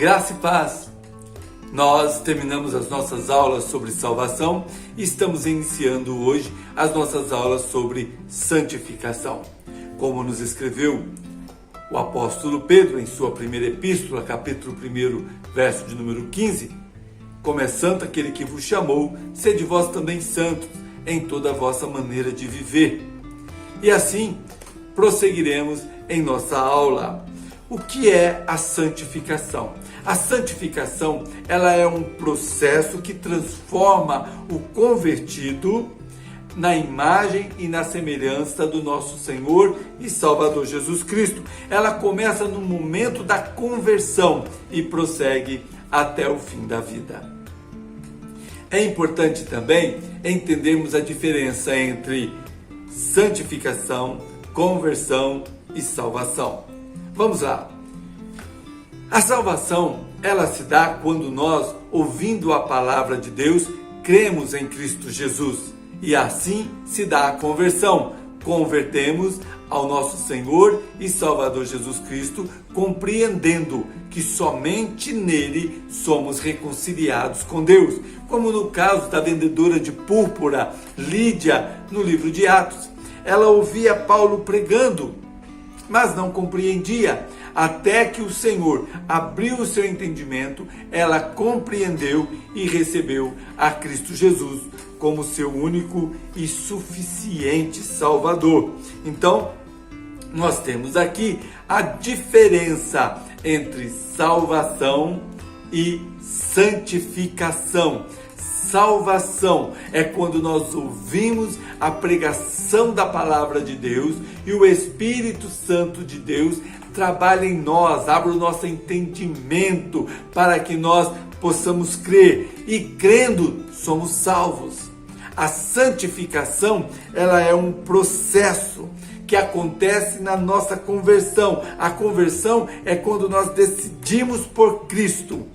Graça e paz. Nós terminamos as nossas aulas sobre salvação e estamos iniciando hoje as nossas aulas sobre santificação. Como nos escreveu o apóstolo Pedro em sua primeira epístola, capítulo 1, verso de número 15, como é santo aquele que vos chamou, sede vós também santos em toda a vossa maneira de viver. E assim prosseguiremos em nossa aula. O que é a santificação? A santificação, ela é um processo que transforma o convertido na imagem e na semelhança do nosso Senhor e Salvador Jesus Cristo. Ela começa no momento da conversão e prossegue até o fim da vida. É importante também entendermos a diferença entre santificação, conversão e salvação. Vamos lá. A salvação, ela se dá quando nós, ouvindo a palavra de Deus, cremos em Cristo Jesus. E assim se dá a conversão. Convertemos ao nosso Senhor e Salvador Jesus Cristo, compreendendo que somente nele somos reconciliados com Deus. Como no caso da vendedora de púrpura, Lídia, no livro de Atos. Ela ouvia Paulo pregando, mas não compreendia. Até que o Senhor abriu o seu entendimento, ela compreendeu e recebeu a Cristo Jesus como seu único e suficiente Salvador. Então, nós temos aqui a diferença entre salvação e santificação. Salvação é quando nós ouvimos a pregação da palavra de Deus e o Espírito Santo de Deus trabalha em nós, abre o nosso entendimento para que nós possamos crer e crendo somos salvos. A santificação, ela é um processo que acontece na nossa conversão. A conversão é quando nós decidimos por Cristo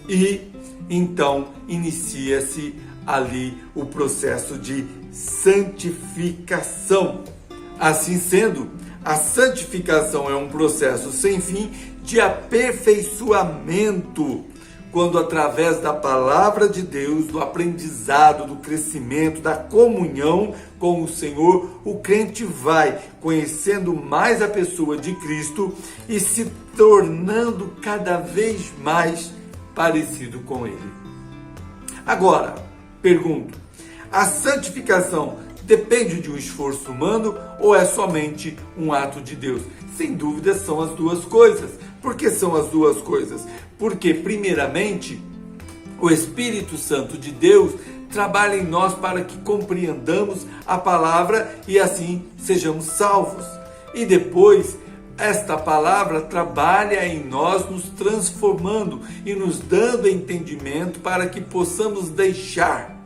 e então inicia-se ali o processo de santificação. Assim sendo, a santificação é um processo sem fim de aperfeiçoamento, quando através da palavra de Deus, do aprendizado, do crescimento, da comunhão com o Senhor, o crente vai conhecendo mais a pessoa de Cristo e se tornando cada vez mais parecido com Ele. Agora, pergunto, a santificação depende de um esforço humano ou é somente um ato de Deus? Sem dúvida são as duas coisas. Por que são as duas coisas? Porque, primeiramente, o Espírito Santo de Deus trabalha em nós para que compreendamos a palavra e assim sejamos salvos. E depois, esta palavra trabalha em nós, nos transformando e nos dando entendimento para que possamos deixar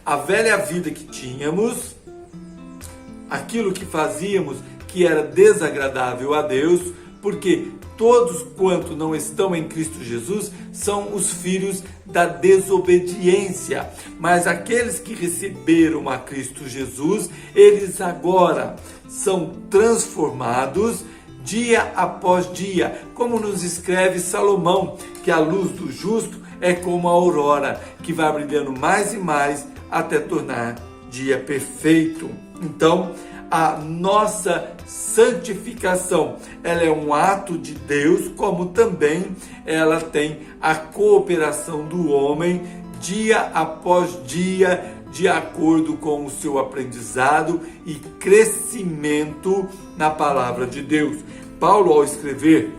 a velha vida que tínhamos, aquilo que fazíamos que era desagradável a Deus, porque todos quanto não estão em Cristo Jesus são os filhos da desobediência. Mas aqueles que receberam a Cristo Jesus, eles agora são transformados dia após dia, como nos escreve Salomão, que a luz do justo é como a aurora, que vai brilhando mais e mais até tornar dia perfeito. Então, a nossa santificação, ela é um ato de Deus, como também ela tem a cooperação do homem dia após dia, de acordo com o seu aprendizado e crescimento na palavra de Deus. Paulo, ao escrever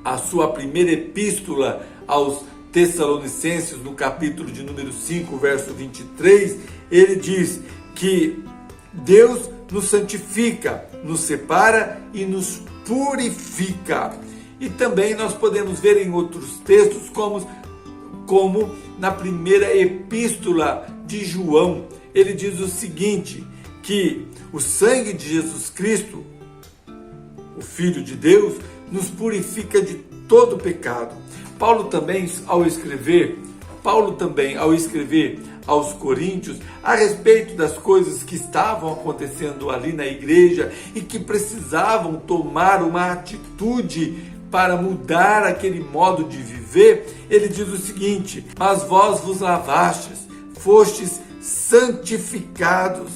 a sua primeira epístola aos Tessalonicenses, no capítulo de número 5, verso 23, ele diz que Deus nos santifica, nos separa e nos purifica. E também nós podemos ver em outros textos, como na primeira epístola de João, ele diz o seguinte, que o sangue de Jesus Cristo, o Filho de Deus, nos purifica de todo pecado. Paulo também, ao escrever aos Coríntios a respeito das coisas que estavam acontecendo ali na igreja e que precisavam tomar uma atitude para mudar aquele modo de viver, ele diz o seguinte: mas vós vos lavastes, fostes santificados,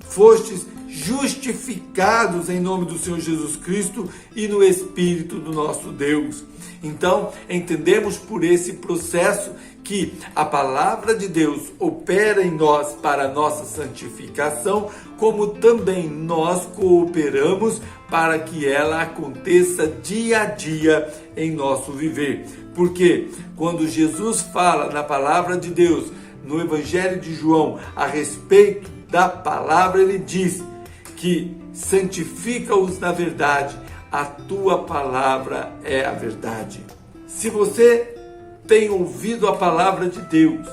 fostes justificados em nome do Senhor Jesus Cristo e no Espírito do nosso Deus. Então, entendemos por esse processo que a palavra de Deus opera em nós para a nossa santificação, como também nós cooperamos para que ela aconteça dia a dia em nosso viver. Porque quando Jesus fala na palavra de Deus, no Evangelho de João, a respeito da palavra, ele diz que santifica-os na verdade, a tua palavra é a verdade. Se você tem ouvido a palavra de Deus,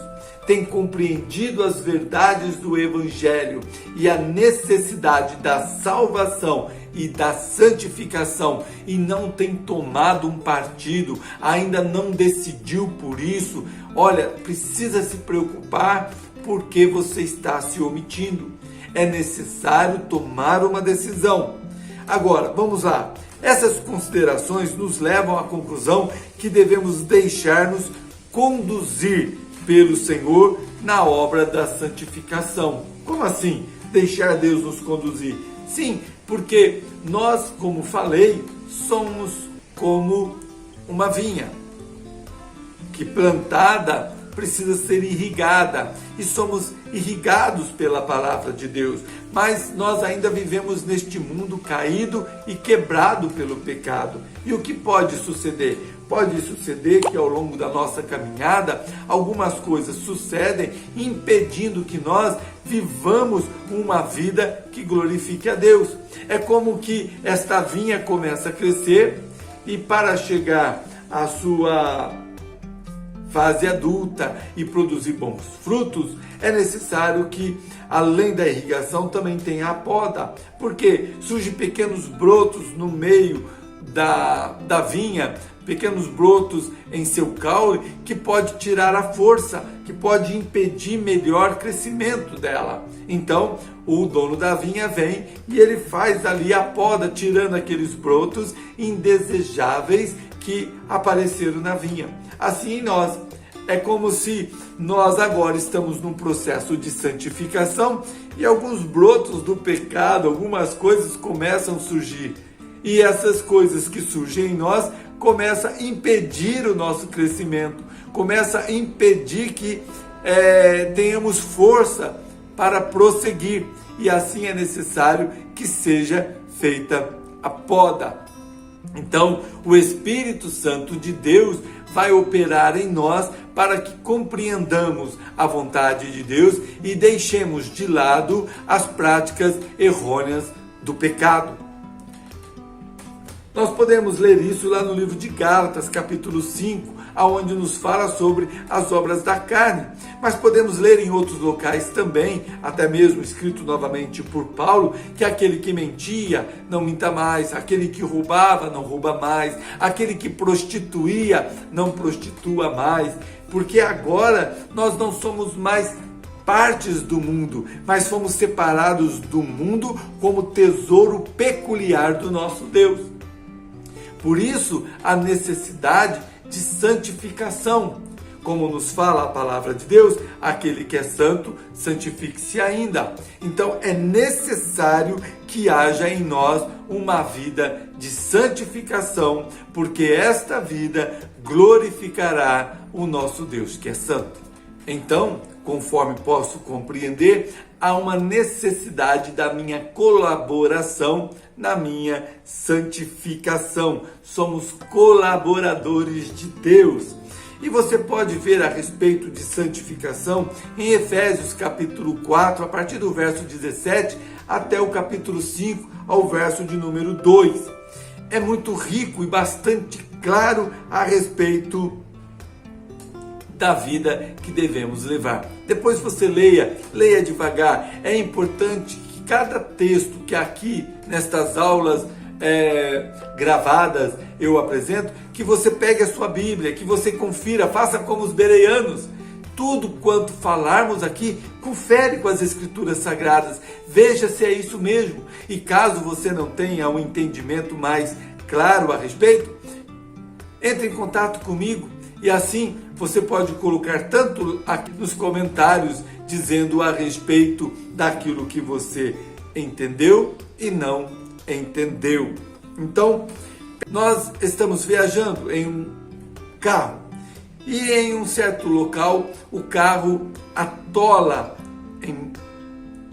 tem compreendido as verdades do Evangelho e a necessidade da salvação e da santificação, e não tem tomado um partido, ainda não decidiu por isso, olha, precisa se preocupar porque você está se omitindo. É necessário tomar uma decisão. Agora, vamos lá. Essas considerações nos levam à conclusão que devemos deixar-nos conduzir pelo Senhor na obra da santificação. Como assim? Deixar Deus nos conduzir? Sim, porque nós, como falei, somos como uma vinha que plantada precisa ser irrigada, e somos irrigados pela palavra de Deus, mas nós ainda vivemos neste mundo caído e quebrado pelo pecado. E o que pode suceder? Pode suceder que ao longo da nossa caminhada, algumas coisas sucedem impedindo que nós vivamos uma vida que glorifique a Deus. É como que esta vinha começa a crescer e para chegar à sua fase adulta e produzir bons frutos, é necessário que, além da irrigação, também tenha a poda, porque surgem pequenos brotos no meio da vinha, pequenos brotos em seu caule, que pode tirar a força, que pode impedir melhor crescimento dela. Então, o dono da vinha vem e ele faz ali a poda, tirando aqueles brotos indesejáveis que apareceram na vinha. Assim nós, é como se nós agora estamos num processo de santificação e alguns brotos do pecado, algumas coisas começam a surgir. E essas coisas que surgem em nós começam a impedir o nosso crescimento, começam a impedir que tenhamos força para prosseguir. E assim é necessário que seja feita a poda. Então, o Espírito Santo de Deus vai operar em nós para que compreendamos a vontade de Deus e deixemos de lado as práticas errôneas do pecado. Nós podemos ler isso lá no livro de Gálatas, capítulo 5, onde nos fala sobre as obras da carne. Mas podemos ler em outros locais também, até mesmo escrito novamente por Paulo, que aquele que mentia, não minta mais, aquele que roubava, não rouba mais, aquele que prostituía, não prostitua mais, porque agora nós não somos mais partes do mundo, mas fomos separados do mundo como tesouro peculiar do nosso Deus. Por isso, a necessidade de santificação. Como nos fala a palavra de Deus, aquele que é santo, santifique-se ainda. Então, é necessário que haja em nós uma vida de santificação, porque esta vida glorificará o nosso Deus, que é santo. Então, conforme posso compreender, há uma necessidade da minha colaboração na minha santificação. Somos colaboradores de Deus. E você pode ver a respeito de santificação em Efésios capítulo 4, a partir do verso 17 até o capítulo 5, ao verso de número 2. É muito rico e bastante claro a respeito da vida que devemos levar. Depois você leia devagar. É importante que cada texto que aqui nestas aulas gravadas eu apresento, que você pegue a sua Bíblia, que você confira, faça como os bereanos. Tudo quanto falarmos aqui, confere com as Escrituras Sagradas, veja se é isso mesmo. E caso você não tenha um entendimento mais claro a respeito, Entre em contato comigo e assim você pode colocar tanto aqui nos comentários dizendo a respeito daquilo que você entendeu e não entendeu. Então, nós estamos viajando em um carro e em um certo local o carro atola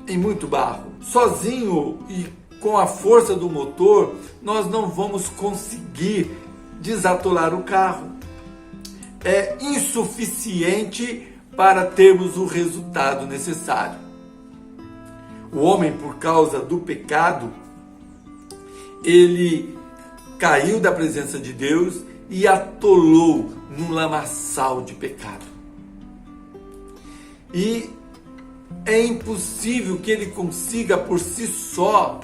em muito barro. Sozinho e com a força do motor, nós não vamos conseguir desatolar o carro. É insuficiente para termos o resultado necessário. O homem, por causa do pecado, ele caiu da presença de Deus e atolou num lamaçal de pecado. E é impossível que ele consiga por si só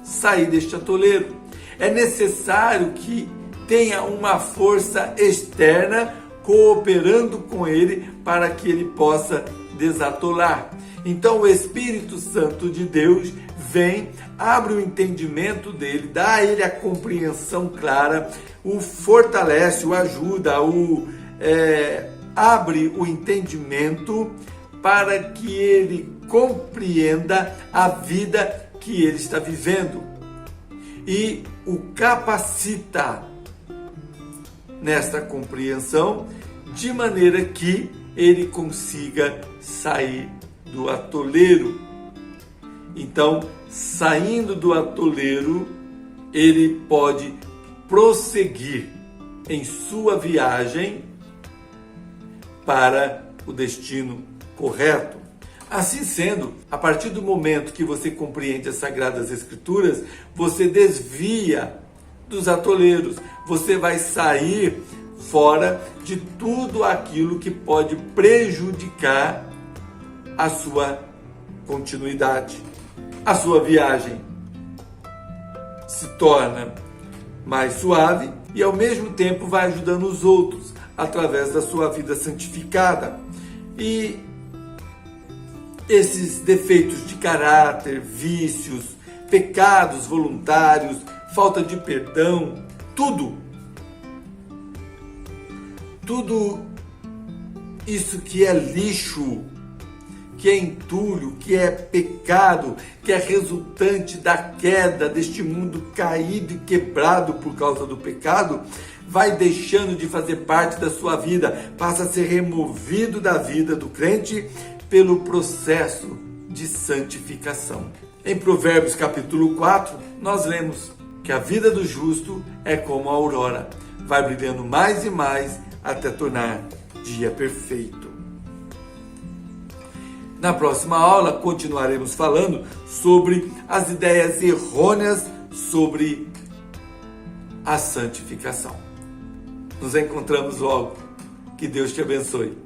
sair deste atoleiro. É necessário que tenha uma força externa cooperando com ele para que ele possa desatolar. Então o Espírito Santo de Deus vem, abre o entendimento dele, dá a ele a compreensão clara, o fortalece, o ajuda, abre o entendimento para que ele compreenda a vida que ele está vivendo e o capacita nesta compreensão de maneira que ele consiga sair do atoleiro. Então, saindo do atoleiro, ele pode prosseguir em sua viagem para o destino correto. Assim sendo, a partir do momento que você compreende as Sagradas Escrituras, você desvia dos atoleiros, você vai sair fora de tudo aquilo que pode prejudicar a sua continuidade. A sua viagem se torna mais suave e ao mesmo tempo vai ajudando os outros através da sua vida santificada. E esses defeitos de caráter, vícios, pecados voluntários, falta de perdão, tudo isso que é lixo, que é entulho, que é pecado, que é resultante da queda deste mundo caído e quebrado por causa do pecado, vai deixando de fazer parte da sua vida, passa a ser removido da vida do crente pelo processo de santificação. Em Provérbios capítulo 4, nós lemos que a vida do justo é como a aurora, vai brilhando mais e mais até tornar dia perfeito. Na próxima aula, continuaremos falando sobre as ideias errôneas sobre a santificação. Nos encontramos logo. Que Deus te abençoe.